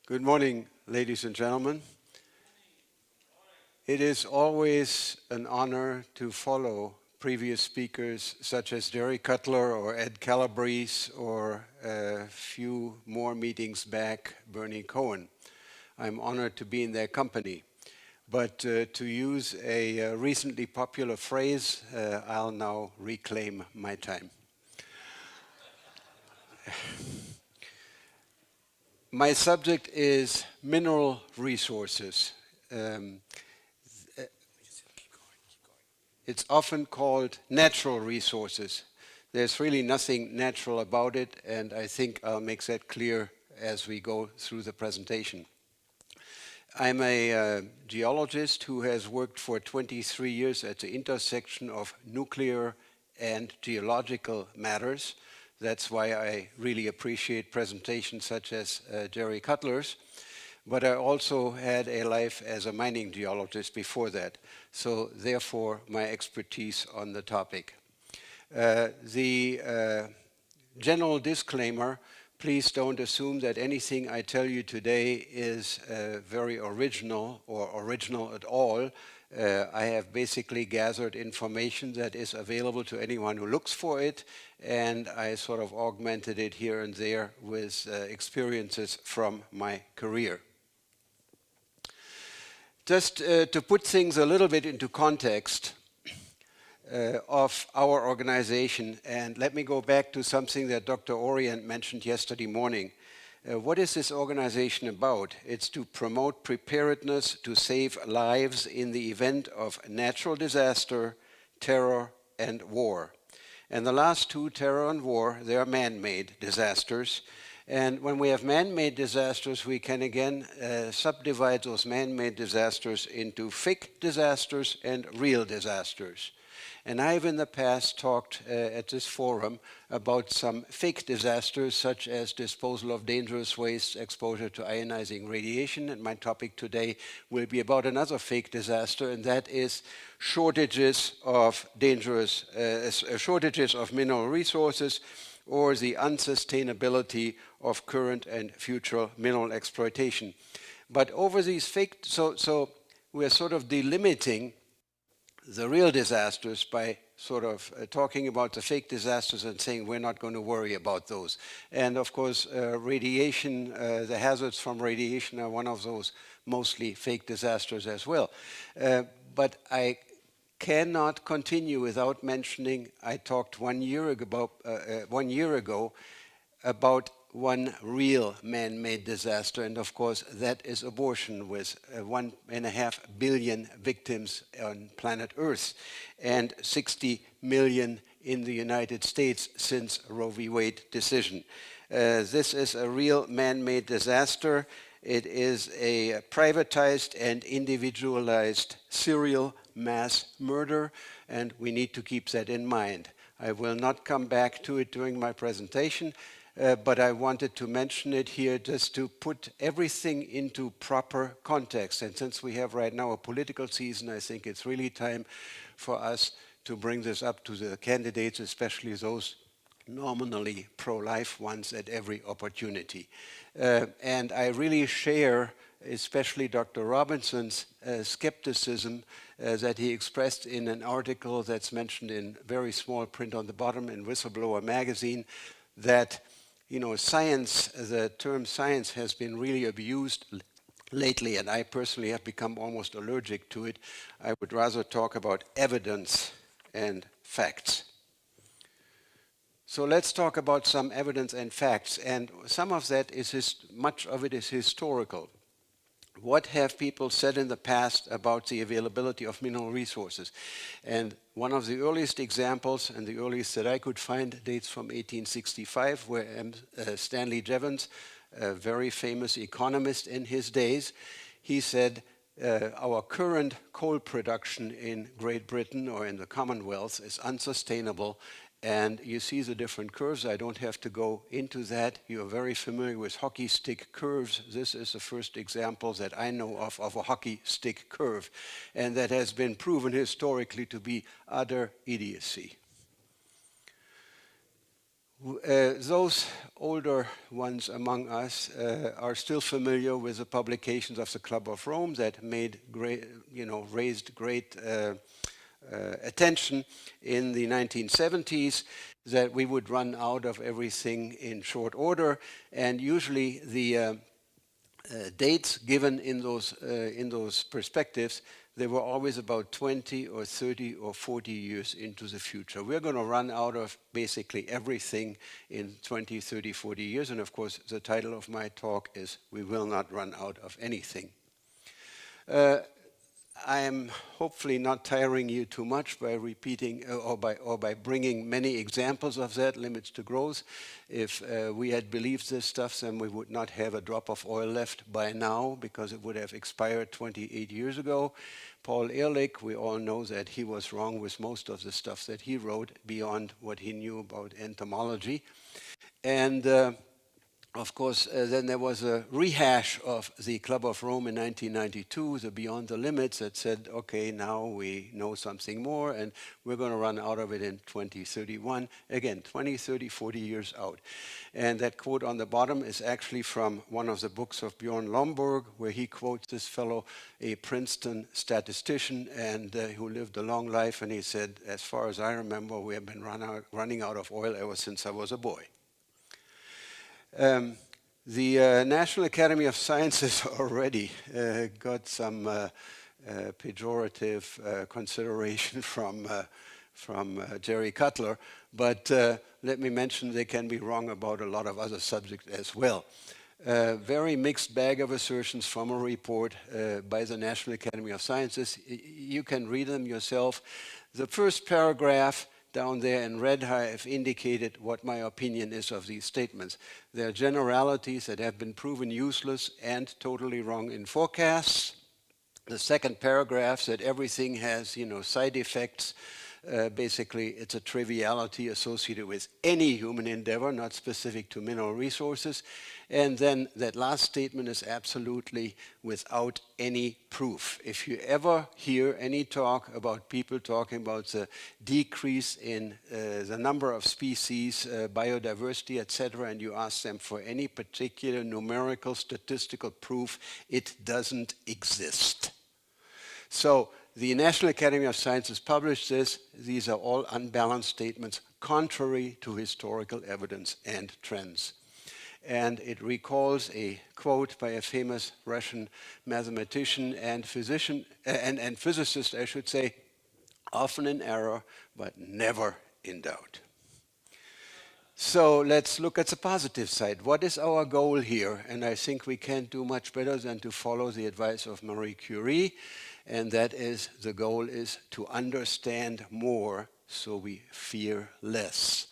Good morning, ladies and gentlemen. It is always an honor to follow previous speakers such as Jerry Cutler or Ed Calabrese or a few more meetings back, Bernie Cohen. I'm honored to be in their company. But to use a recently popular phrase, I'll now reclaim my time. My subject is mineral resources. It's often called natural resources. There's really nothing natural about it, and I think I'll make that clear as we go through the presentation. I'm a geologist who has worked for 23 years at the intersection of nuclear and geological matters. That's why I really appreciate presentations such as Jerry Cutler's. But I also had a life as a mining geologist before that. So therefore, my expertise on the topic. The general disclaimer, please don't assume that anything I tell you today is very original or original at all. I have basically gathered information that is available to anyone who looks for it, and I sort of augmented it here and there with experiences from my career. Just to put things a little bit into context of our organization, and let me go back to something that Dr. Orient mentioned yesterday morning. What is this organization about? It's to promote preparedness to save lives in the event of natural disaster, terror, and war. And the last two, terror and war, they are man-made disasters. And when we have man-made disasters, we can again subdivide those man-made disasters into fake disasters and real disasters. And I've in the past talked at this forum about some fake disasters such as disposal of dangerous waste, exposure to ionizing radiation, and my topic today will be about another fake disaster, and that is shortages of shortages of mineral resources, or the unsustainability of current and future mineral exploitation. But over these fake, so we're sort of delimiting the real disasters by sort of talking about the fake disasters and saying we're not going to worry about those. And of course, radiation, the hazards from radiation are one of those mostly fake disasters as well. But I cannot continue without mentioning, I talked 1 year ago about one real man-made disaster, and of course that is abortion, with 1.5 billion victims on planet Earth and 60 million in the United States since Roe v. Wade decision. This is a real man-made disaster. It is a privatized and individualized serial mass murder, and we need to keep that in mind. I will not come back to it during my presentation, but I wanted to mention it here just to put everything into proper context. And since we have right now a political season, I think it's really time for us to bring this up to the candidates, especially those nominally pro-life ones, at every opportunity. And I really share especially Dr. Robinson's skepticism that he expressed in an article that's mentioned in very small print on the bottom in Whistleblower magazine, that science, the term science has been really abused lately, and I personally have become almost allergic to it. I would rather talk about evidence and facts. So let's talk about some evidence and facts, and some of that is, much of it is historical. What have people said in the past about the availability of mineral resources? And one of the earliest examples, and the earliest that I could find, dates from 1865, where Stanley Jevons, a very famous economist in his days, he said, our current coal production in Great Britain or in the Commonwealth is unsustainable. And you see the different curves. I don't have to go into that. You're very familiar with hockey stick curves. This is the first example that I know of a hockey stick curve. And that has been proven historically to be utter idiocy. Those older ones among us are still familiar with the publications of the Club of Rome that made great, raised great attention in the 1970s, that we would run out of everything in short order, and usually the dates given in those perspectives, they were always about 20 or 30 or 40 years into the future. We're going to run out of basically everything in 20, 30, 40 years. And of course, the title of my talk is "We Will Not Run Out of Anything." I am hopefully not tiring you too much by repeating or by bringing many examples of that, limits to growth. If we had believed this stuff, then we would not have a drop of oil left by now, because it would have expired 28 years ago. Paul Ehrlich, we all know that he was wrong with most of the stuff that he wrote beyond what he knew about entomology. And of course, then there was a rehash of the Club of Rome in 1992, the Beyond the Limits, that said, okay, now we know something more, and we're going to run out of it in 2031. Again, 20, 30, 40 years out. And that quote on the bottom is actually from one of the books of Bjorn Lomborg, where he quotes this fellow, a Princeton statistician, and who lived a long life, and he said, as far as I remember, we have been running out of oil ever since I was a boy. The National Academy of Sciences already got some pejorative consideration from Jerry Cutler, but let me mention they can be wrong about a lot of other subjects as well. Very mixed bag of assertions from a report by the National Academy of Sciences. You can read them yourself. The first paragraph down there in red have indicated what my opinion is of these statements. They are generalities that have been proven useless and totally wrong in forecasts. The second paragraph said everything has, side effects. Basically, it's a triviality associated with any human endeavor, not specific to mineral resources. And then that last statement is absolutely without any proof. If you ever hear any talk about people talking about the decrease in the number of species, biodiversity, etc., and you ask them for any particular numerical statistical proof, it doesn't exist. So the National Academy of Sciences published this. These are all unbalanced statements contrary to historical evidence and trends. And it recalls a quote by a famous Russian mathematician and physician and physicist, I should say, often in error, but never in doubt. So let's look at the positive side. What is our goal here? And I think we can't do much better than to follow the advice of Marie Curie. And that is, the goal is to understand more so we fear less.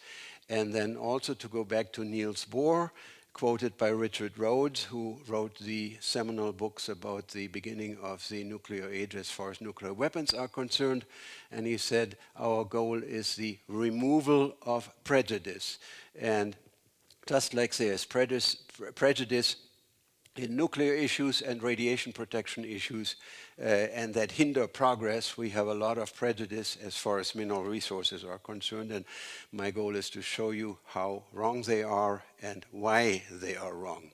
And then also to go back to Niels Bohr, quoted by Richard Rhodes, who wrote the seminal books about the beginning of the nuclear age as far as nuclear weapons are concerned. And he said, our goal is the removal of prejudice. And just like there is prejudice in nuclear issues and radiation protection issues, and that hinder progress, we have a lot of prejudice as far as mineral resources are concerned. And my goal is to show you how wrong they are and why they are wrong.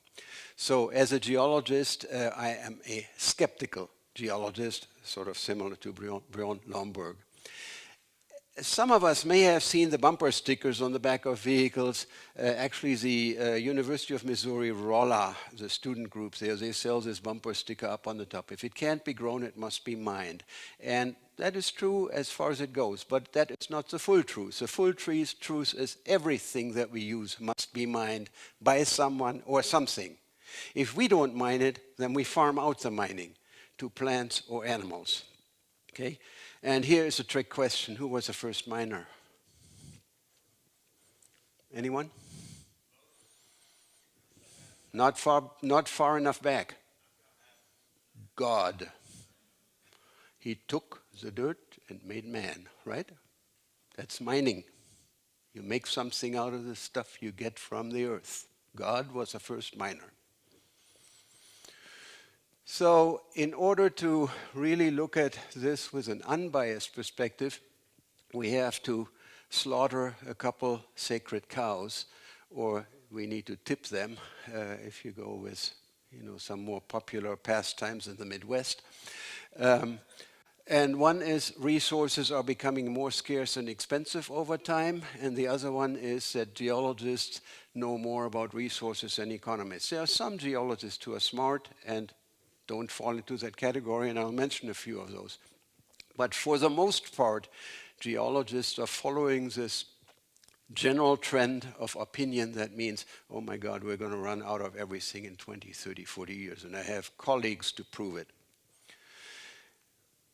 So as a geologist, I am a skeptical geologist, sort of similar to Bjorn Lomborg. Some of us may have seen the bumper stickers on the back of vehicles. Actually, the University of Missouri Rolla, the student group there, they sell this bumper sticker up on the top. If it can't be grown, it must be mined. And that is true as far as it goes, but that is not the full truth. The full truth is everything that we use must be mined by someone or something. If we don't mine it, then we farm out the mining to plants or animals. Okay? And here is a trick question. Who was the first miner? Anyone? Not far enough back. God. He took the dirt and made man, right? That's mining. You make something out of the stuff you get from the earth. God was the first miner. So in order to really look at this with an unbiased perspective, we have to slaughter a couple sacred cows, or we need to tip them if you go with some more popular pastimes in the Midwest. And one is resources are becoming more scarce and expensive over time, and the other one is that geologists know more about resources than economists. There are some geologists who are smart and don't fall into that category, and I'll mention a few of those. But for the most part, geologists are following this general trend of opinion that means, oh my God, we're going to run out of everything in 20, 30, 40 years, and I have colleagues to prove it.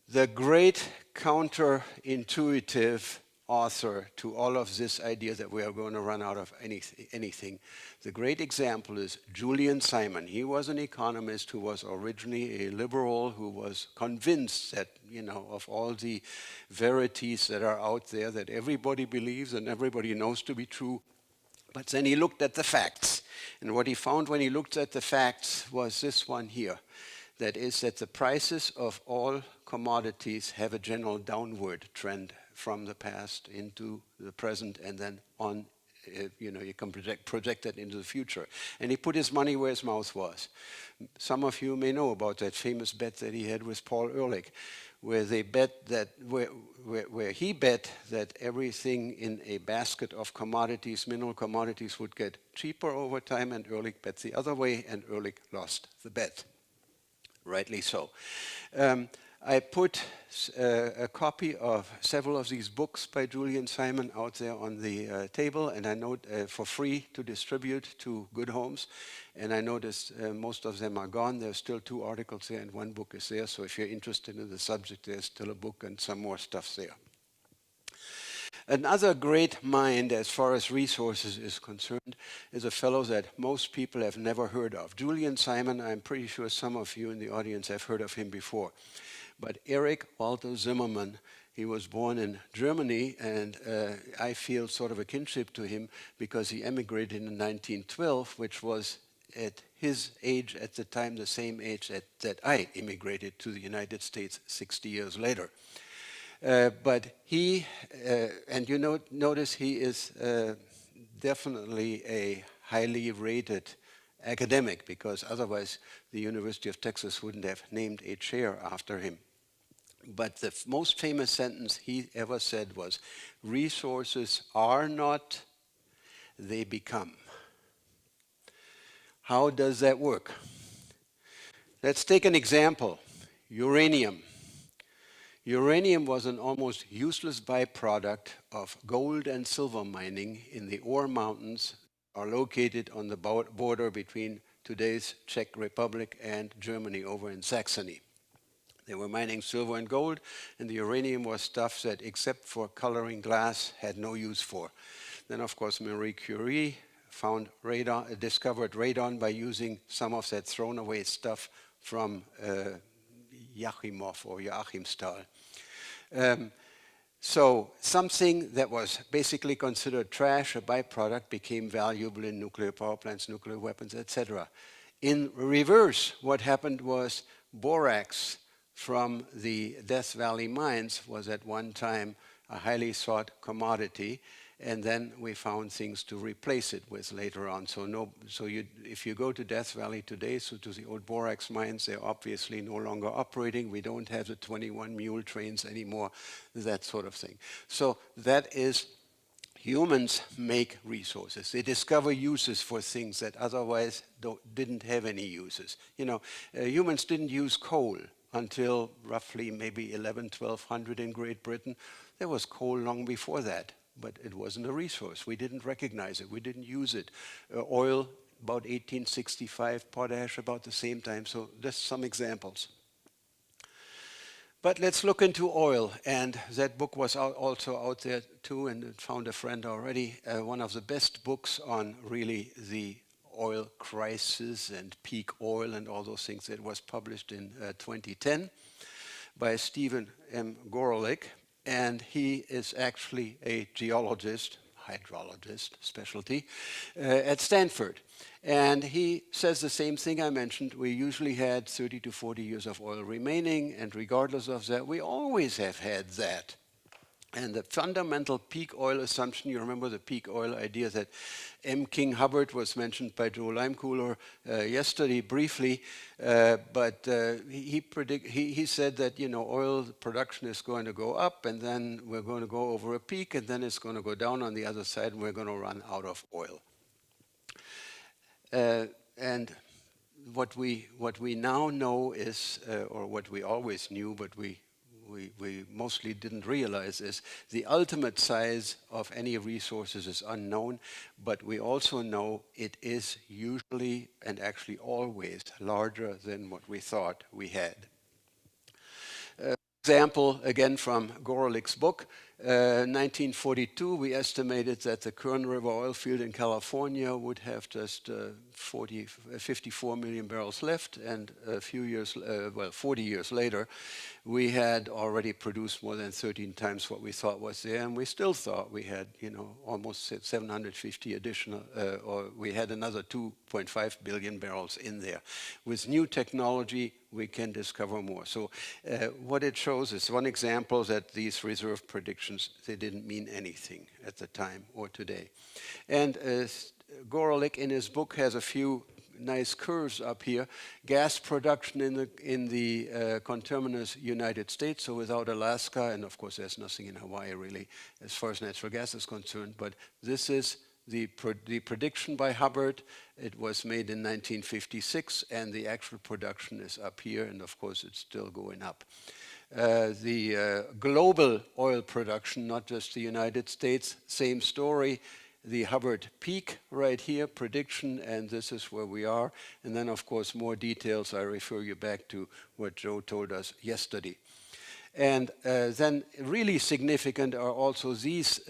The great counterintuitive author to all of this idea that we are going to run out of anything, the great example is Julian Simon. He was an economist who was originally a liberal, who was convinced that, of all the verities that are out there that everybody believes and everybody knows to be true. But then he looked at the facts. And what he found when he looked at the facts was this one here. That is that the prices of all commodities have a general downward trend from the past into the present, and then on, you can project that into the future. And he put his money where his mouth was. Some of you may know about that famous bet that he had with Paul Ehrlich, where they bet that, where he bet that everything in a basket of commodities, mineral commodities, would get cheaper over time, and Ehrlich bet the other way, and Ehrlich lost the bet. Rightly so. I put a copy of several of these books by Julian Simon out there on the table, and I note for free to distribute to good homes. And I noticed most of them are gone. There's still 2 articles there, and 1 book is there. So if you're interested in the subject, there's still a book and some more stuff there. Another great mind as far as resources is concerned is a fellow that most people have never heard of. Julian Simon, I'm pretty sure some of you in the audience have heard of him before. But Erich Walter Zimmerman, he was born in Germany, and I feel sort of a kinship to him because he emigrated in 1912, which was at his age at the time, the same age that I immigrated to the United States 60 years later. But he, and notice he is definitely a highly rated academic, because otherwise the University of Texas wouldn't have named a chair after him. But the most famous sentence he ever said was, resources are not, they become. How does that work? Let's take an example, uranium. Uranium was an almost useless byproduct of gold and silver mining in the Ore Mountains, are located on the border between today's Czech Republic and Germany over in Saxony. They were mining silver and gold, and the uranium was stuff that, except for coloring glass, had no use for. Then, of course, Marie Curie discovered radon by using some of that thrown away stuff from Joachimsthal. So something that was basically considered trash, a byproduct, became valuable in nuclear power plants, nuclear weapons, etc. In reverse, what happened was borax from the Death Valley mines was at one time a highly sought commodity, and then we found things to replace it with later on. If you go to Death Valley today, so to the old borax mines, they're obviously no longer operating. We don't have the 21 mule trains anymore, that sort of thing. So that is, humans make resources. They discover uses for things that otherwise didn't have any uses. Humans didn't use coal until roughly maybe 1200 in Great Britain. There was coal long before that, but it wasn't a resource. We didn't recognize it. We didn't use it. Oil, about 1865, potash about the same time. So just some examples. But let's look into oil. And that book was also out there too, and it found a friend already. One of the best books on really the oil crisis and peak oil and all those things. It was published in 2010 by Stephen M. Gorelick, and he is actually a geologist, hydrologist specialty, at Stanford. And he says the same thing I mentioned. We usually had 30 to 40 years of oil remaining, and regardless of that, we always have had that. And the fundamental peak oil assumption, you remember the peak oil idea that M. King Hubbard was mentioned by Joe Limecooler yesterday briefly, but he said that, you know, oil production is going to go up, and then we're going to go over a peak, and then it's going to go down on the other side, and we're going to run out of oil. And what we now know is, or what we always knew, but we mostly didn't realize, is the ultimate size of any resources is unknown, but we also know it is usually and actually always larger than what we thought we had. Example, again from Gorelick's book, 1942, we estimated that the Kern River oil field in California would have just 54 million barrels left, and a few years, 40 years later, we had already produced more than 13 times what we thought was there, and we still thought we had, you know, almost 750 additional, or we had another 2.5 billion barrels in there. With new technology, we can discover more. So what it shows is one example that these reserve predictions, they didn't mean anything at the time or today. And Gorelick in his book has a few nice curves up here. Gas production in the conterminous United States, so without Alaska, and of course there's nothing in Hawaii really as far as natural gas is concerned, but this is the prediction by Hubbard. It was made in 1956, and the actual production is up here, and of course it's still going up. The global oil production, not just the United States, same story. The Hubbard peak right here, prediction, and this is where we are. And then, of course, more details. I refer you back to what Joe told us yesterday. And then really significant are also these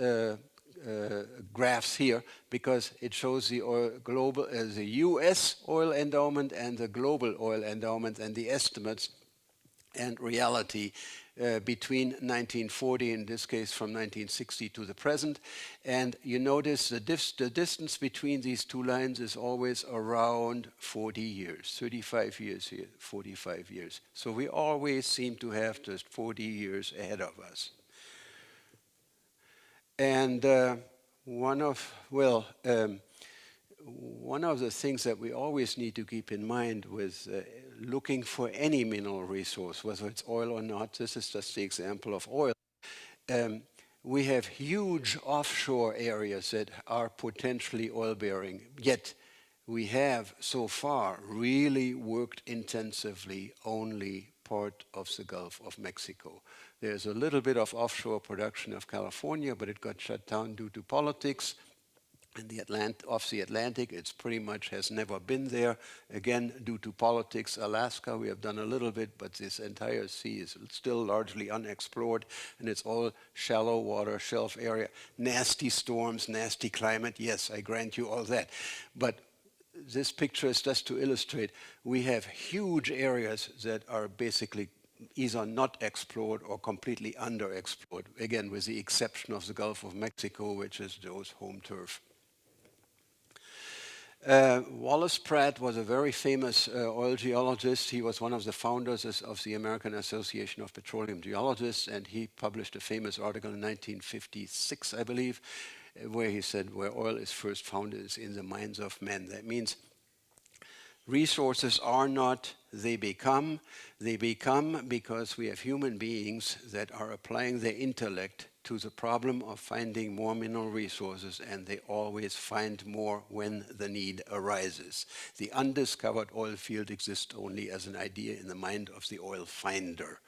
graphs here, because it shows the the US oil endowment and the global oil endowment and the estimates and reality between 1940, in this case from 1960 to the present. And you notice the distance between these two lines is always around 40 years, 35 years here, 45 years. So we always seem to have just 40 years ahead of us. And one of the things that we always need to keep in mind with looking for any mineral resource, whether it's oil or not, this is just the example of oil. We have huge offshore areas that are potentially oil-bearing, yet we have so far really worked intensively only part of the Gulf of Mexico. There's a little bit of offshore production of California, but it got shut down due to politics. And off the Atlantic, it's pretty much has never been there. Again, due to politics. Alaska, we have done a little bit, but this entire sea is still largely unexplored, and it's all shallow water, shelf area. Nasty storms, nasty climate, yes, I grant you all that. But this picture is just to illustrate, we have huge areas that are basically either not explored or completely underexplored, again, with the exception of the Gulf of Mexico, which is Joe's home turf. Wallace Pratt was a very famous oil geologist. He was one of the founders of the American Association of Petroleum Geologists, and he published a famous article in 1956, I believe, where he said, where oil is first found is in the minds of men. That means resources are not, they become. They become because we have human beings that are applying their intellect to the problem of finding more mineral resources, and they always find more when the need arises. The undiscovered oil field exists only as an idea in the mind of the oil finder.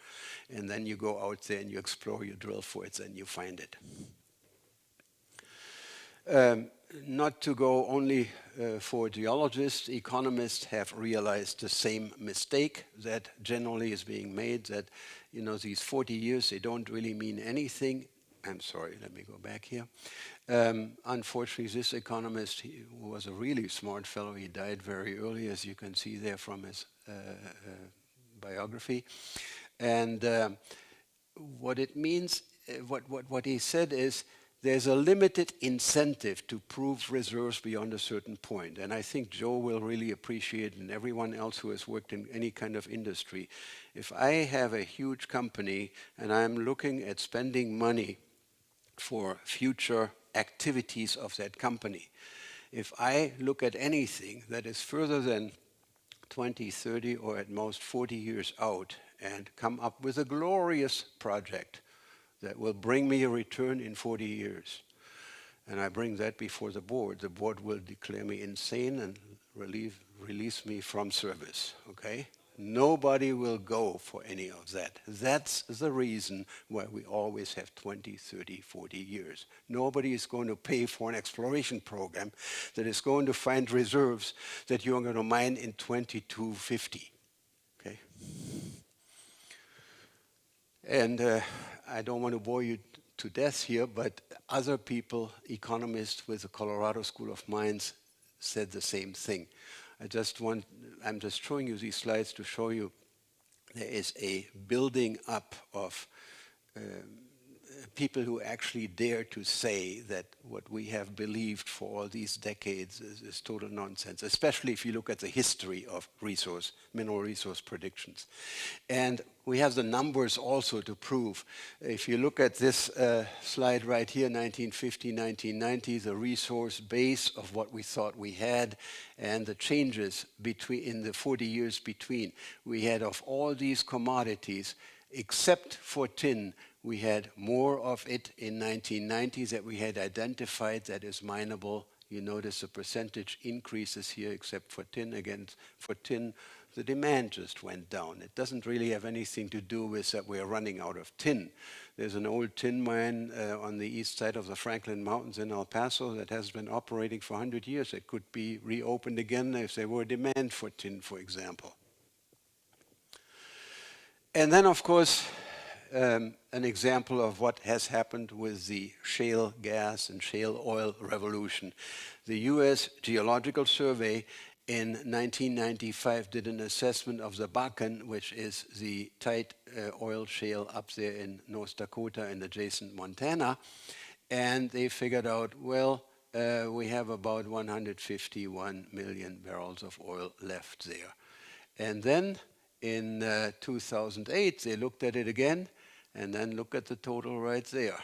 And then you go out there and you explore, you drill for it, and you find it. Not to go only for geologists, economists have realized the same mistake that generally is being made, that, you know, these 40 years, they don't really mean anything. I'm sorry, let me go back here. Unfortunately, this economist, he was a really smart fellow. He died very early, as you can see there from his biography. And what it means, what he said is, there's a limited incentive to prove reserves beyond a certain point. And I think Joe will really appreciate, and everyone else who has worked in any kind of industry, if I have a huge company and I'm looking at spending money for future activities of that company. If I look at anything that is further than 20, 30, or at most 40 years out and come up with a glorious project that will bring me a return in 40 years, and I bring that before the board will declare me insane and release me from service, okay? Nobody will go for any of that. That's the reason why we always have 20, 30, 40 years. Nobody is going to pay for an exploration program that is going to find reserves that you're going to mine in 2250, okay? And I don't want to bore you to death here, but other people, economists with the Colorado School of Mines, said the same thing. I'm just showing you these slides to show you there is a building up of people who actually dare to say that what we have believed for all these decades is total nonsense, especially if you look at the history of mineral resource predictions. And we have the numbers also to prove. If you look at this slide right here, 1950, 1990, the resource base of what we thought we had and the changes in the 40 years between. We had, of all these commodities, except for tin, we had more of it in 1990 that we had identified that is mineable. You notice the percentage increases here, except for tin. Again, for tin, the demand just went down. It doesn't really have anything to do with that we're running out of tin. There's an old tin mine on the east side of the Franklin Mountains in El Paso that has been operating for 100 years. It could be reopened again if there were demand for tin, for example. And then, of course, an example of what has happened with the shale gas and shale oil revolution. The US Geological Survey in 1995 did an assessment of the Bakken, which is the tight oil shale up there in North Dakota and adjacent Montana. And they figured out, well, we have about 151 million barrels of oil left there. And then in 2008, they looked at it again, and then look at the total right there.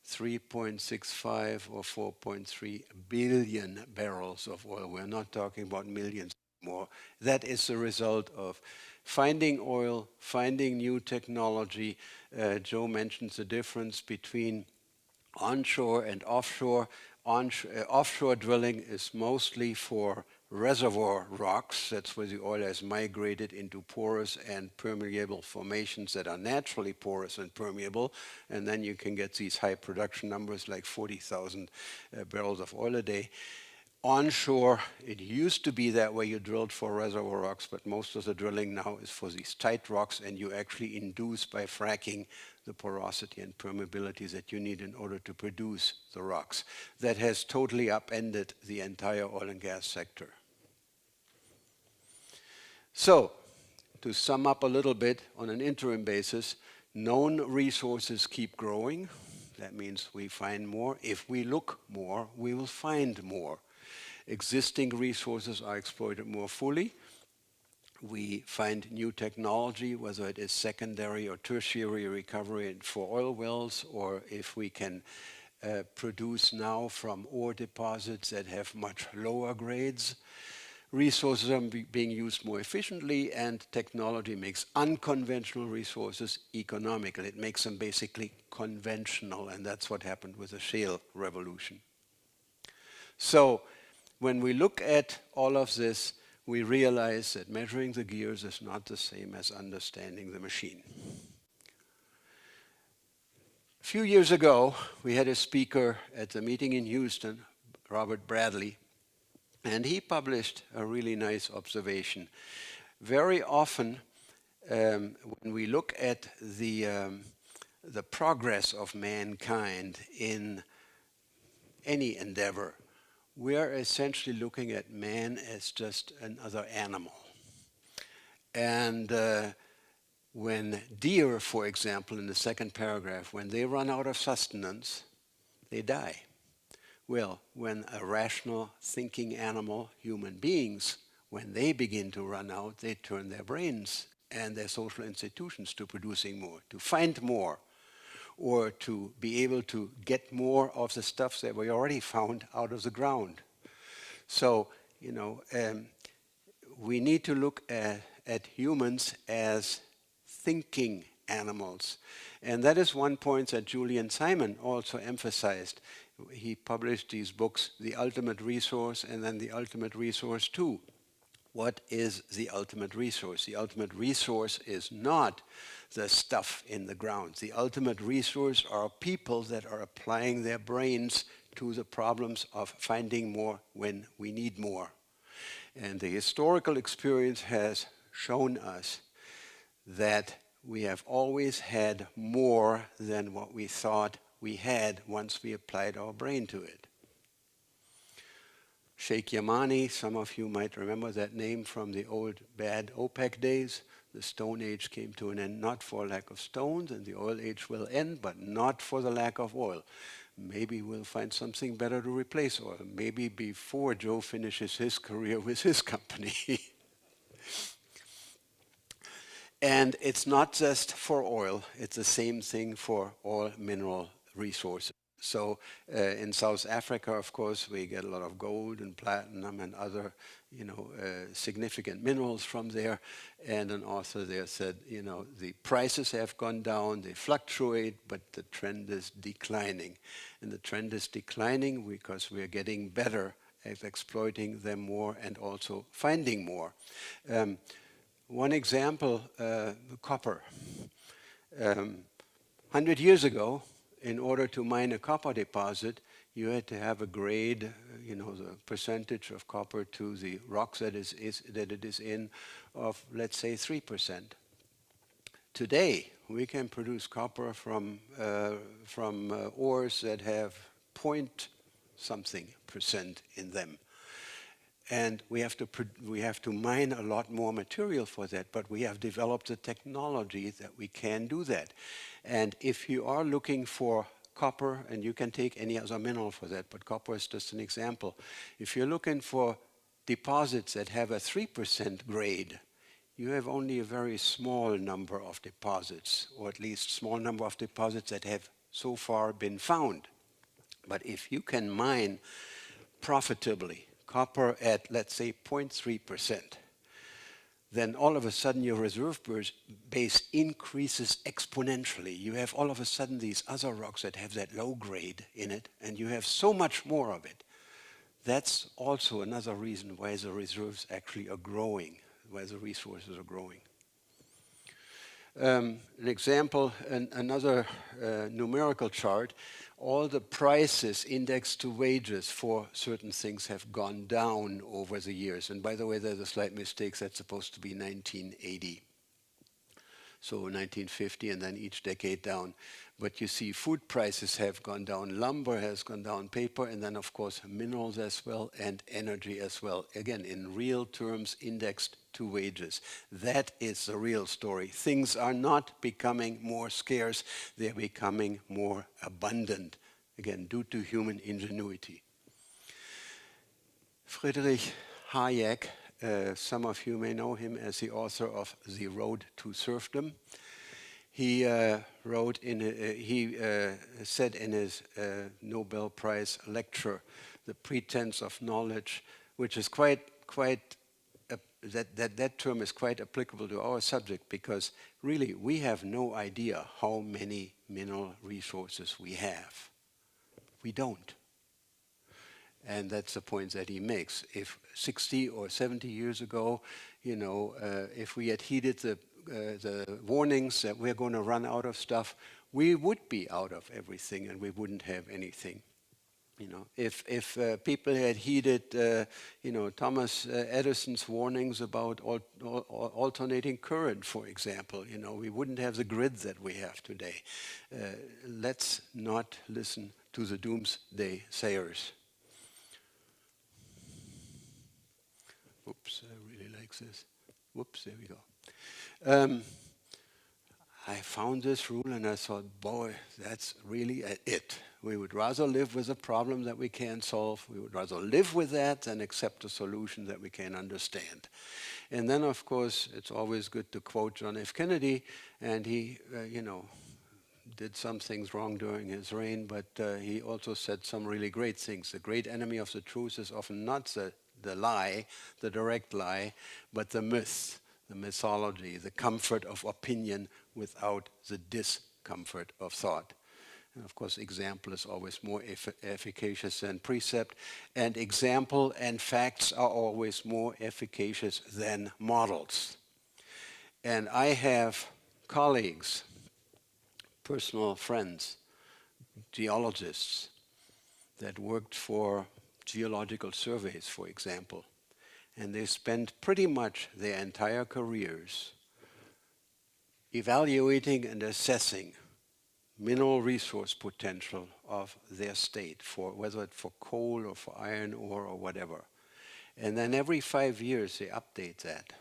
3.65 or 4.3 billion barrels of oil. We're not talking about millions more. That is the result of finding oil, finding new technology. Joe mentions the difference between onshore and offshore. Offshore drilling is mostly for reservoir rocks. That's where the oil has migrated into porous and permeable formations that are naturally porous and permeable. And then you can get these high production numbers like 40,000 barrels of oil a day. Onshore, it used to be that way. You drilled for reservoir rocks, but most of the drilling now is for these tight rocks, and you actually induce by fracking the porosity and permeability that you need in order to produce the rocks. That has totally upended the entire oil and gas sector. So, to sum up a little bit on an interim basis, known resources keep growing. That means we find more. If we look more, we will find more. Existing resources are exploited more fully. We find new technology, whether it is secondary or tertiary recovery for oil wells, or if we can produce now from ore deposits that have much lower grades. Resources are being used more efficiently, and technology makes unconventional resources economical. It makes them basically conventional, and that's what happened with the shale revolution. So, when we look at all of this, we realize that measuring the gears is not the same as understanding the machine. A few years ago, we had a speaker at the meeting in Houston, Robert Bradley, and he published a really nice observation. Very often, when we look at the progress of mankind in any endeavor, we are essentially looking at man as just another animal. And when deer, for example, in the second paragraph, when they run out of sustenance, they die. Well, when a rational thinking animal, human beings, when they begin to run out, they turn their brains and their social institutions to producing more, to find more. or to be able to get more of the stuff that we already found out of the ground. So, we need to look at humans as thinking animals. And that is one point that Julian Simon also emphasized. He published these books, The Ultimate Resource and then The Ultimate Resource 2. What is the ultimate resource? The ultimate resource is not the stuff in the ground. The ultimate resource are people that are applying their brains to the problems of finding more when we need more. And the historical experience has shown us that we have always had more than what we thought we had once we applied our brain to it. Sheikh Yamani, some of you might remember that name from the old bad OPEC days. The Stone Age came to an end not for lack of stones, and the oil age will end, but not for the lack of oil. Maybe we'll find something better to replace oil. Maybe before Joe finishes his career with his company. And it's not just for oil, it's the same thing for all mineral resources. So in South Africa, of course, we get a lot of gold and platinum and other, significant minerals from there. And an author there said, the prices have gone down, they fluctuate, but the trend is declining. And the trend is declining because we're getting better at exploiting them more and also finding more. One example, copper. 100 years ago, in order to mine a copper deposit, you had to have a grade, the percentage of copper to the rocks that it is in of, let's say, 3%. Today, we can produce copper from ores that have point something percent in them. And we have to mine a lot more material for that, but we have developed the technology that we can do that. And if you are looking for copper, and you can take any other mineral for that, but copper is just an example. If you're looking for deposits that have a 3% grade, you have only a very small number of deposits, or at least small number of deposits that have so far been found. But if you can mine profitably copper at, let's say, 0.3%, then all of a sudden your reserve base increases exponentially. You have all of a sudden these other rocks that have that low grade in it, and you have so much more of it. That's also another reason why the reserves actually are growing, why the resources are growing. An example, another numerical chart, all the prices indexed to wages for certain things have gone down over the years. And by the way, there's a slight mistake. That's supposed to be 1980. So 1950 and then each decade down. But you see food prices have gone down, lumber has gone down, paper, and then of course minerals as well and energy as well. Again, in real terms indexed to wages. That is the real story. Things are not becoming more scarce, they're becoming more abundant. Again, due to human ingenuity. Friedrich Hayek, some of you may know him as the author of The Road to Serfdom. He said in his Nobel Prize lecture, The Pretense of Knowledge, which is that term is quite applicable to our subject, because really we have no idea how many mineral resources we have. We don't. And that's the point that he makes. If 60 or 70 years ago, if we had heeded the warnings that we're going to run out of stuff, we would be out of everything and we wouldn't have anything. If people had heeded, Thomas Edison's warnings about alternating current, for example, we wouldn't have the grid that we have today. Let's not listen to the doomsday sayers. Oops, I really like this. Whoops, there we go. I found this rule and I thought, boy, that's really it. We would rather live with a problem that we can't solve. We would rather live with that than accept a solution that we can understand. And then, of course, it's always good to quote John F. Kennedy, and he, did some things wrong during his reign, but he also said some really great things. The great enemy of the truth is often not the lie, the direct lie, but the myth, the mythology, the comfort of opinion without the discomfort of thought. And of course, example is always more efficacious than precept, and example and facts are always more efficacious than models. And I have colleagues, personal friends, geologists that worked for geological surveys, for example, and they spent pretty much their entire careers evaluating and assessing mineral resource potential of their state, for whether it's for coal or for iron ore or whatever. And then every 5 years they update that,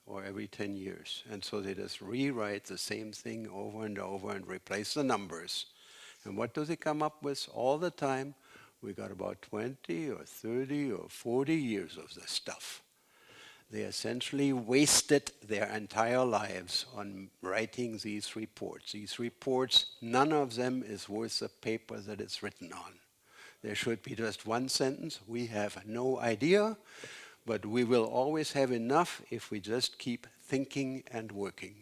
or every 10 years. And so they just rewrite the same thing over and over and replace the numbers. And what do they come up with all the time? We got about 20 or 30 or 40 years of this stuff. They essentially wasted their entire lives on writing these reports. These reports, none of them is worth the paper that it's written on. There should be just one sentence: we have no idea, but we will always have enough if we just keep thinking and working.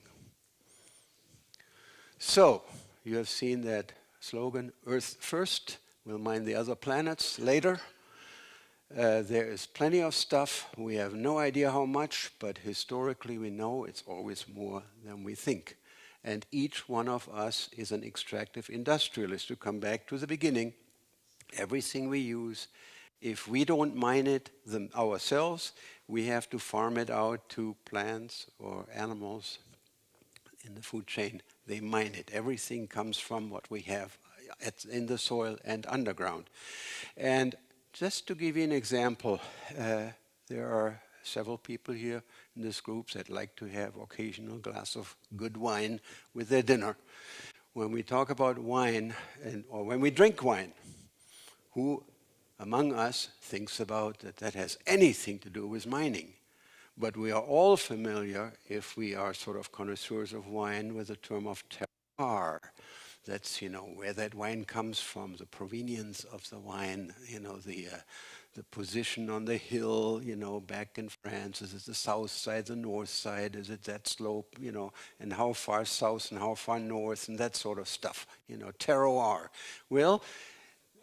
So, you have seen that slogan, Earth first, we'll mine the other planets later. There is plenty of stuff. We have no idea how much, but historically we know it's always more than we think. And each one of us is an extractive industrialist. To come back to the beginning, everything we use, if we don't mine it ourselves, we have to farm it out to plants or animals in the food chain. They mine it. Everything comes from what we have in the soil and underground. And just to give you an example, there are several people here in this group that like to have occasional glass of good wine with their dinner. When we talk about wine, or when we drink wine, who among us thinks about that has anything to do with mining? But we are all familiar, if we are sort of connoisseurs of wine, with the term of terroir. That's, where that wine comes from, the provenience of the wine, the position on the hill, back in France. Is it the south side, the north side? Is it that slope, and how far south and how far north, and that sort of stuff, terroir. Well,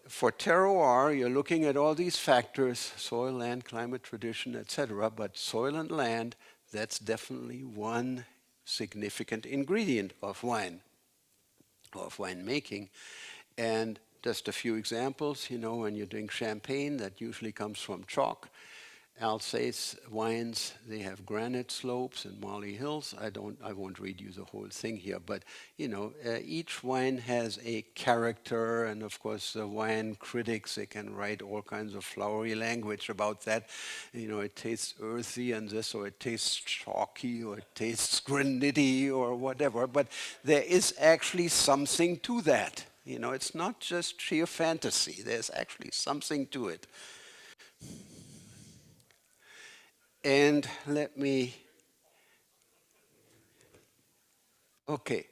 for terroir, you're looking at all these factors, soil, land, climate, tradition, etc. But soil and land, that's definitely one significant ingredient of wine, of winemaking. And just a few examples, when you're doing champagne, that usually comes from chalk. Alsace wines, they have granite slopes and Marly Hills. I won't read you the whole thing here, but each wine has a character, and of course the wine critics, they can write all kinds of flowery language about that. It tastes earthy and this, or it tastes chalky, or it tastes granity, or whatever, but there is actually something to that. It's not just sheer fantasy. There's actually something to it. And okay.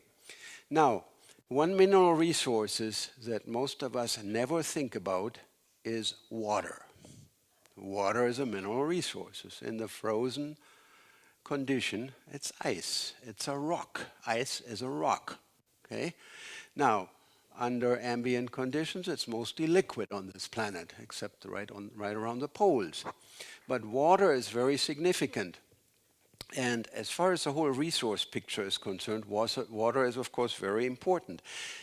Now, one mineral resources that most of us never think about is water. Water is a mineral resource. In the frozen condition, it's ice. It's a rock. Ice is a rock. Okay? Now, under ambient conditions, it's mostly liquid on this planet, except right around the poles. But water is very significant. And as far as the whole resource picture is concerned, water is, of course, very important.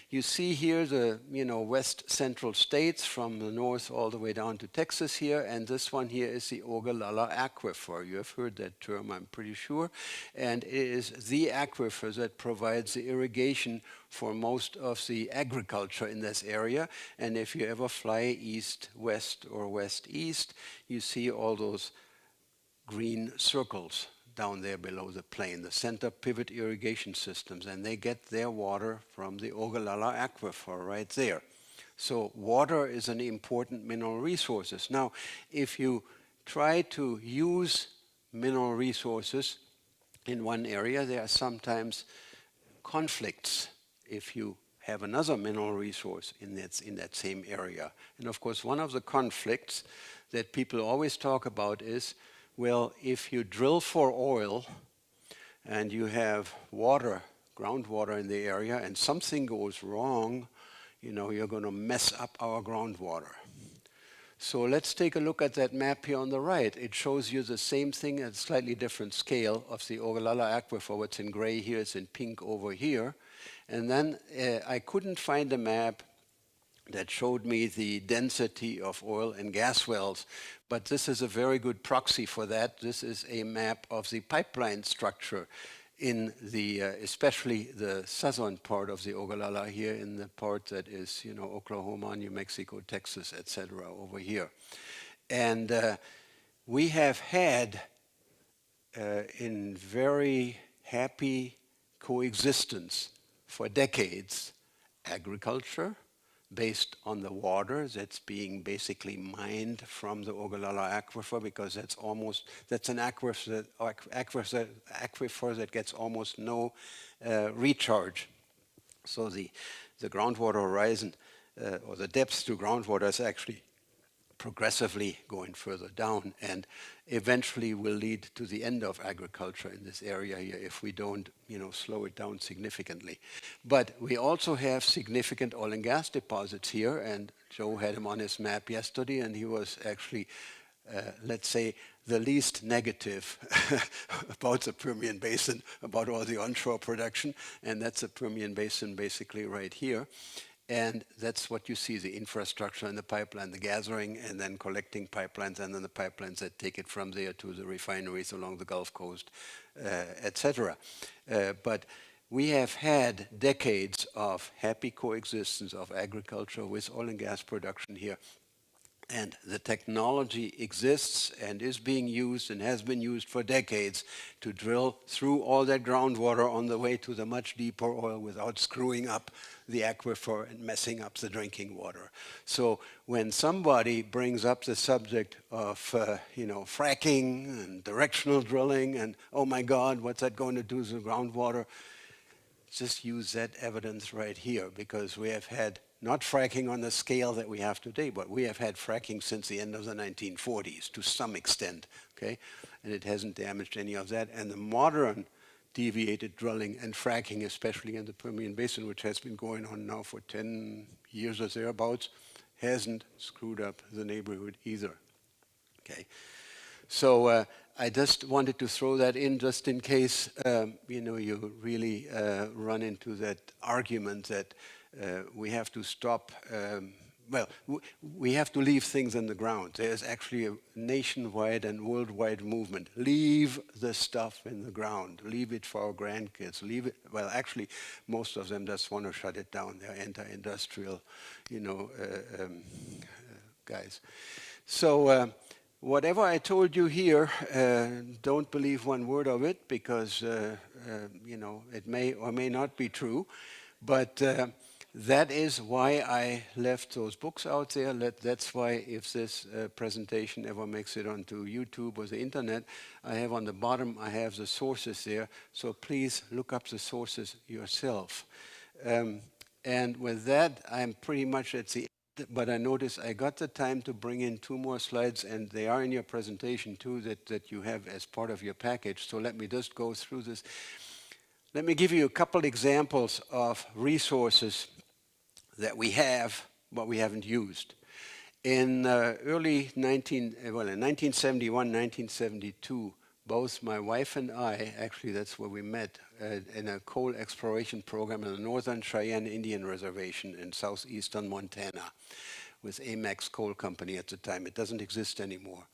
You see here the west central states from the north all the way down to Texas here, and this one here is the Ogallala Aquifer. You have heard that term, I'm pretty sure. And it is the aquifer that provides the irrigation for most of the agriculture in this area. And if you ever fly east-west or west-east, you see all those green circles down there below the plain, the center pivot irrigation systems, and they get their water from the Ogallala Aquifer right there. So water is an important mineral resource. Now, if you try to use mineral resources in one area, there are sometimes conflicts. If you have another mineral resource in that same area. And of course, one of the conflicts that people always talk about is, well, if you drill for oil and you have water, groundwater in the area, and something goes wrong, you're going to mess up our groundwater. So let's take a look at that map here on the right. It shows you the same thing at a slightly different scale of the Ogallala Aquifer. What's in gray here is in pink over here. And then I couldn't find a map that showed me the density of oil and gas wells, but this is a very good proxy for that. This is a map of the pipeline structure in the, especially the southern part of the Ogallala here, in the part that is, Oklahoma, New Mexico, Texas, etc. over here. And we have had, in very happy coexistence for decades, agriculture based on the water that's being basically mined from the Ogallala Aquifer, because that's an aquifer that gets almost no recharge. So the groundwater horizon, or the depth to groundwater, is actually progressively going further down, and eventually will lead to the end of agriculture in this area here if we don't, slow it down significantly. But we also have significant oil and gas deposits here, and Joe had him on his map yesterday, and he was actually, let's say, the least negative about the Permian Basin, about all the onshore production, and that's the Permian Basin basically right here. And that's what you see, the infrastructure and the pipeline, the gathering and then collecting pipelines, and then the pipelines that take it from there to the refineries along the Gulf Coast, etc. But we have had decades of happy coexistence of agriculture with oil and gas production here. And the technology exists and is being used and has been used for decades to drill through all that groundwater on the way to the much deeper oil without screwing up the aquifer and messing up the drinking water. So when somebody brings up the subject of fracking and directional drilling and, oh my God, what's that going to do to the groundwater? Just use that evidence right here, because we have had not fracking on the scale that we have today, but we have had fracking since the end of the 1940s to some extent, okay? And it hasn't damaged any of that. And the modern deviated drilling and fracking, especially in the Permian Basin, which has been going on now for 10 years or thereabouts, hasn't screwed up the neighborhood either, okay? So I just wanted to throw that in just in case, you really run into that argument that we have to stop, we have to leave things in the ground. There's actually a nationwide and worldwide movement. Leave the stuff in the ground. Leave it for our grandkids. Leave it, well, actually, most of them just want to shut it down. They're anti-industrial, guys. So whatever I told you here, don't believe one word of it, because, it may or may not be true. But that is why I left those books out there. That's why, if this presentation ever makes it onto YouTube or the internet, I have on the bottom, I have the sources there. So please look up the sources yourself. And with that, I'm pretty much at the end, but I notice I got the time to bring in 2 more slides, and they are in your presentation too, that you have as part of your package. So let me just go through this. Let me give you a couple examples of resources that we have, but we haven't used. In in 1971, 1972, both my wife and I, actually that's where we met, in a coal exploration program in the Northern Cheyenne Indian Reservation in southeastern Montana with Amex Coal Company at the time. It doesn't exist anymore.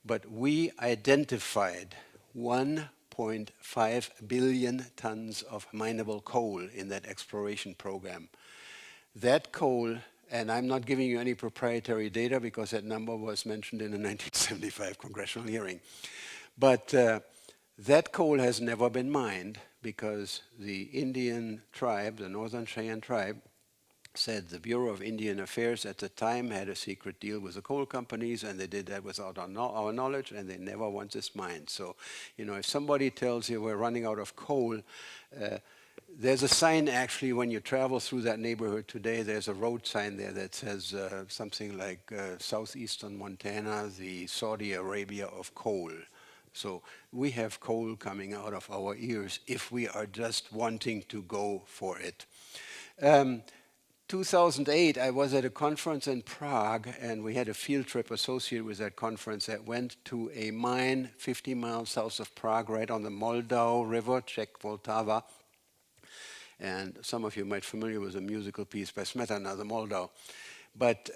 But we identified 1.5 billion tons of mineable coal in that exploration program. That coal, and I'm not giving you any proprietary data because that number was mentioned in a 1975 congressional hearing, but that coal has never been mined because the Indian tribe, the Northern Cheyenne tribe, said the Bureau of Indian Affairs at the time had a secret deal with the coal companies, and they did that without our knowledge, and they never want this mined. So, if somebody tells you we're running out of coal, There's a sign actually when you travel through that neighborhood today, there's a road sign there that says something like southeastern Montana, the Saudi Arabia of coal. So we have coal coming out of our ears if we are just wanting to go for it. 2008, I was at a conference in Prague, and we had a field trip associated with that conference that went to a mine 50 miles south of Prague, right on the Moldau River, Czech Vltava. And some of you might be familiar with a musical piece by Smetana, the Moldau. But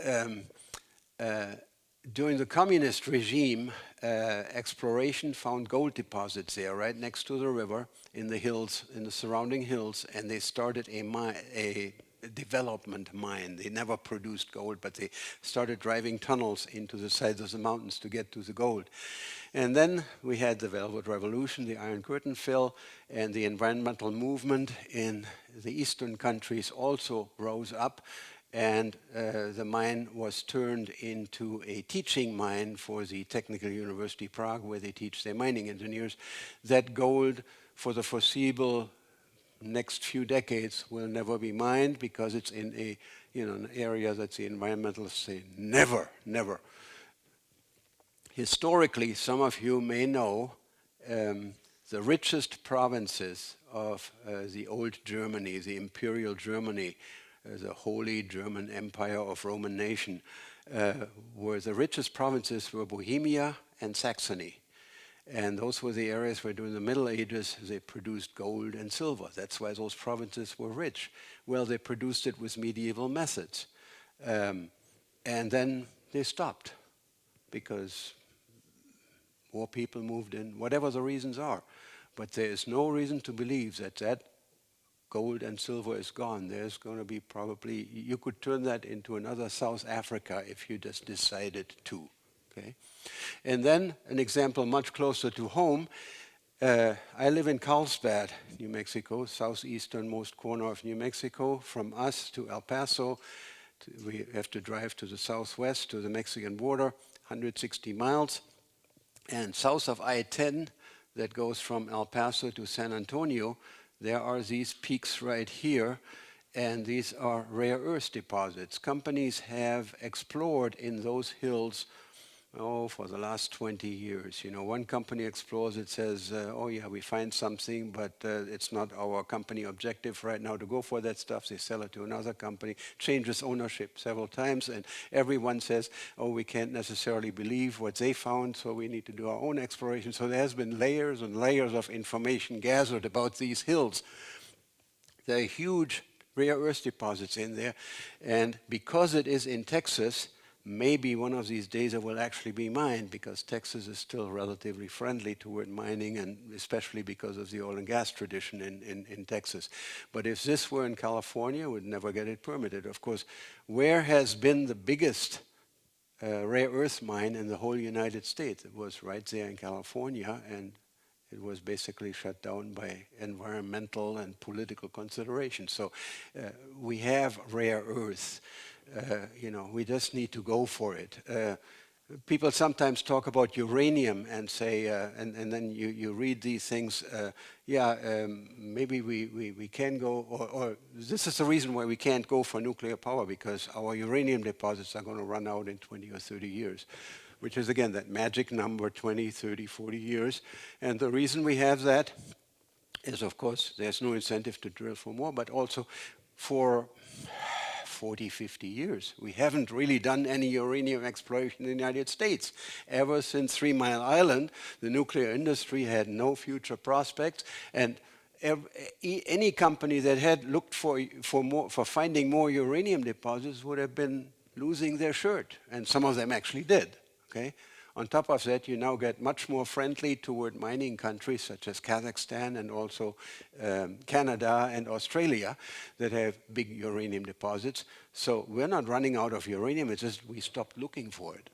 during the communist regime, exploration found gold deposits there, right next to the river, in the hills, in the surrounding hills, and they started a development mine. They never produced gold, but they started driving tunnels into the sides of the mountains to get to the gold. And then we had the Velvet Revolution, the Iron Curtain fell, and the environmental movement in the eastern countries also rose up, and the mine was turned into a teaching mine for the Technical University Prague, where they teach their mining engineers. That gold, for the foreseeable next few decades, will never be mined because it's in a, an area that the environmentalists say never, never. Historically, some of you may know the richest provinces of the old Germany, the Imperial Germany, the Holy German Empire of Roman nation, were the richest provinces were Bohemia and Saxony. And those were the areas where during the Middle Ages they produced gold and silver. That's why those provinces were rich. Well, they produced it with medieval methods. And then they stopped because more people moved in, whatever the reasons are. But there is no reason to believe that that gold and silver is gone. There's going to be probably, you could turn that into another South Africa if you just decided to. Okay? And then an example much closer to home. I live in Carlsbad, New Mexico, southeasternmost corner of New Mexico. From us to El Paso, we have to drive to the southwest to the Mexican border, 160 miles. And south of I-10, that goes from El Paso to San Antonio, there are these peaks right here, and these are rare earth deposits. Companies have explored in those hills for the last 20 years. One company explores, it says, oh yeah, we find something, but it's not our company objective right now to go for that stuff. They sell it to another company, changes ownership several times, and everyone says, oh, we can't necessarily believe what they found, so we need to do our own exploration. So there has been layers and layers of information gathered about these hills. There are huge rare earth deposits in there, and because it is in Texas, maybe one of these days it will actually be mined, because Texas is still relatively friendly toward mining, and especially because of the oil and gas tradition in Texas. But if this were in California, we'd never get it permitted. Of course, where has been the biggest rare earth mine in the whole United States? It was right there in California, and it was basically shut down by environmental and political considerations. So we have rare earth. We just need to go for it. People sometimes talk about uranium and say, and then you read these things, maybe we can go, or this is the reason why we can't go for nuclear power, because our uranium deposits are going to run out in 20 or 30 years, which is, again, that magic number, 20, 30, 40 years. And the reason we have that is, of course, there's no incentive to drill for more, but also for 40, 50 years. We haven't really done any uranium exploration in the United States. Ever since 3 Mile Island, the nuclear industry had no future prospects, and any company that had looked for finding more uranium deposits would have been losing their shirt, and some of them actually did. Okay? On top of that, you now get much more friendly toward mining countries such as Kazakhstan and also Canada and Australia that have big uranium deposits. So we're not running out of uranium, it's just we stopped looking for it.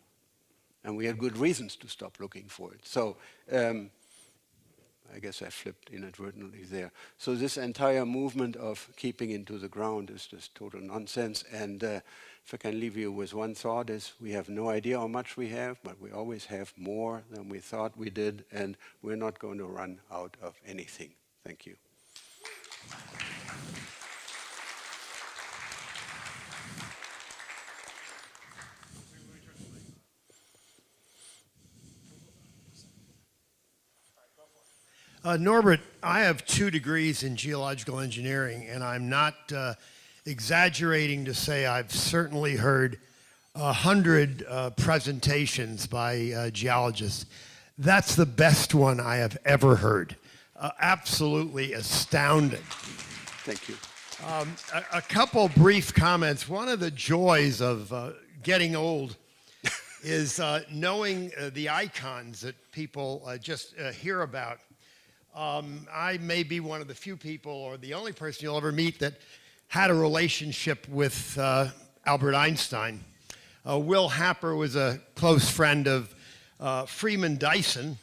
And we had good reasons to stop looking for it. So I guess I flipped inadvertently there. So this entire movement of keeping into the ground is just total nonsense. And if I can leave you with one thought, is we have no idea how much we have, but we always have more than we thought we did, and we're not going to run out of anything. Thank you. Norbert, I have 2 degrees in geological engineering, and I'm not exaggerating to say I've certainly heard 100 presentations by geologists. That's the best one I have ever heard. Absolutely astounding. Thank you. A couple brief comments. One of the joys of getting old is knowing the icons that people just hear about. I may be one of the few people or the only person you'll ever meet that had a relationship with Albert Einstein. Will Happer was a close friend of Freeman Dyson.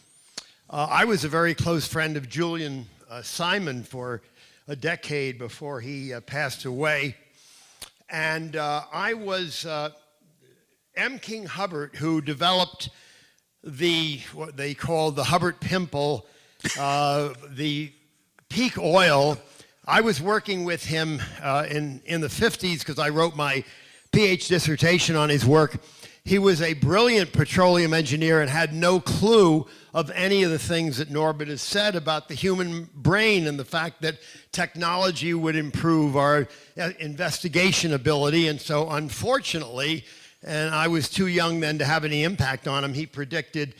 I was a very close friend of Julian Simon for a decade before he passed away. And I was M. King Hubbard, who developed what they call the Hubbard pimple, the peak oil. I was working with him in the 50s because I wrote my PhD dissertation on his work. He was a brilliant petroleum engineer and had no clue of any of the things that Norbert has said about the human brain and the fact that technology would improve our investigation ability. And so unfortunately, and I was too young then to have any impact on him, he predicted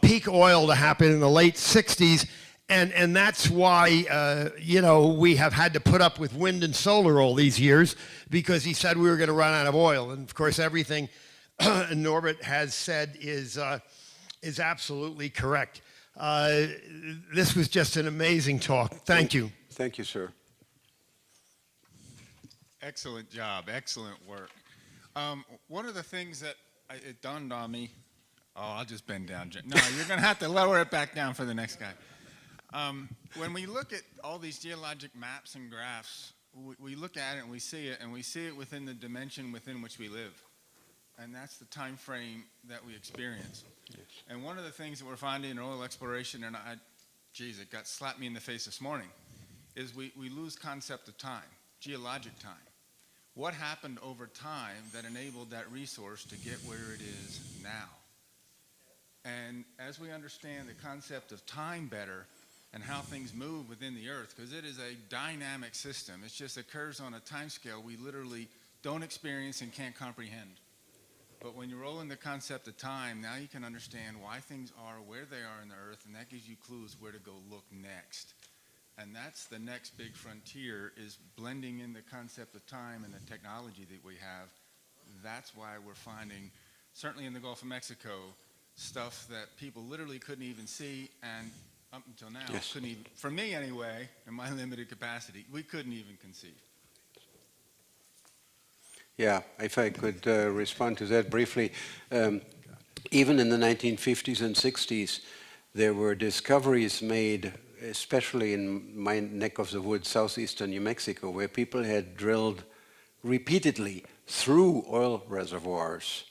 peak oil to happen in the late 60s. And that's why, we have had to put up with wind and solar all these years, because he said we were going to run out of oil. And of course, everything Norbert has said is absolutely correct. This was just an amazing talk. Thank you. Thank you, sir. Excellent job. Excellent work. One of the things that it dawned on me, I'll just bend down. No, you're going to have to lower it back down for the next guy. When we look at all these geologic maps and graphs, we look at it and we see it within the dimension within which we live. And that's the time frame that we experience. Yes. And one of the things that we're finding in oil exploration, and it got slapped me in the face this morning, is we lose concept of time, geologic time. What happened over time that enabled that resource to get where it is now? And as we understand the concept of time better and how things move within the earth, because it is a dynamic system, it just occurs on a time scale we literally don't experience and can't comprehend. But when you roll in the concept of time, now you can understand why things are where they are in the earth, and that gives you clues where to go look next. And that's the next big frontier, is blending in the concept of time and the technology that we have. That's why we're finding, certainly in the Gulf of Mexico, stuff that people literally couldn't even see, and up until now, yes, couldn't even, for me anyway, in my limited capacity, we couldn't even conceive. Yeah, if I could respond to that briefly. Even in the 1950s and 60s, there were discoveries made, especially in my neck of the woods, southeastern New Mexico, where people had drilled repeatedly through oil reservoirs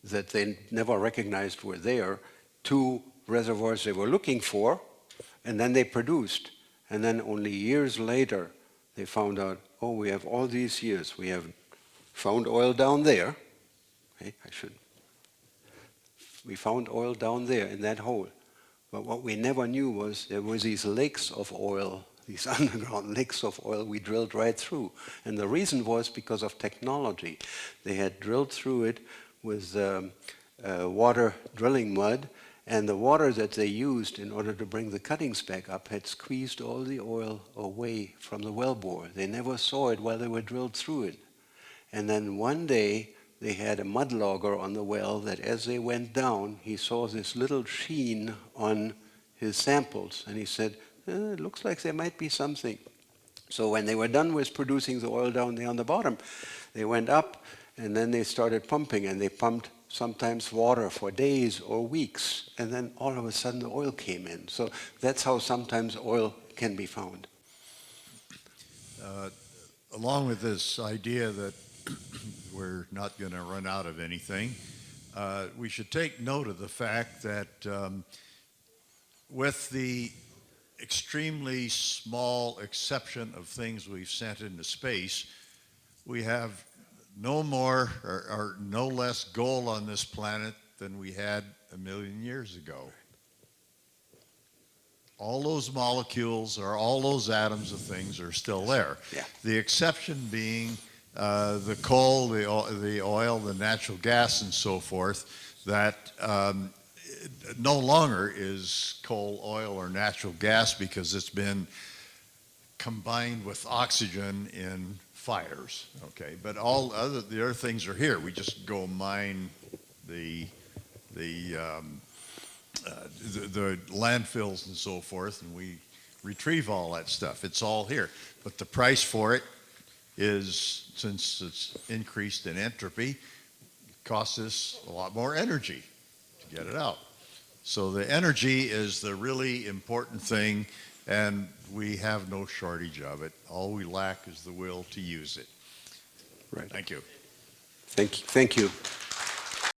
that they never recognized were there, to reservoirs they were looking for, and then they produced. And then only years later, they found out, oh, we have all these years, we have found oil down there. Okay, we found oil down there in that hole. But what we never knew was there were these lakes of oil, these underground lakes of oil we drilled right through. And the reason was because of technology. They had drilled through it with water drilling mud, and the water that they used in order to bring the cuttings back up had squeezed all the oil away from the wellbore. They never saw it while they were drilled through it. And then one day, they had a mud logger on the well that as they went down, he saw this little sheen on his samples. And he said, it looks like there might be something. So when they were done with producing the oil down there on the bottom, they went up and then they started pumping, and they pumped sometimes water for days or weeks. And then all of a sudden the oil came in. So that's how sometimes oil can be found. Along with this idea that we're not going to run out of anything, we should take note of the fact that with the extremely small exception of things we've sent into space, we have no more or no less gold on this planet than we had 1,000,000 years ago. All those molecules or all those atoms of things are still there. Yeah. The exception being the coal, the oil, the natural gas, and so forth, that no longer is coal, oil, or natural gas because it's been combined with oxygen in fires. Okay, but the other things are here. We just go mine the landfills and so forth, and we retrieve all that stuff. It's all here. But the price for it is, since it's increased in entropy, it costs us a lot more energy to get it out. So the energy is the really important thing, and we have no shortage of it. All we lack is the will to use it. Right. Thank you. Thank you.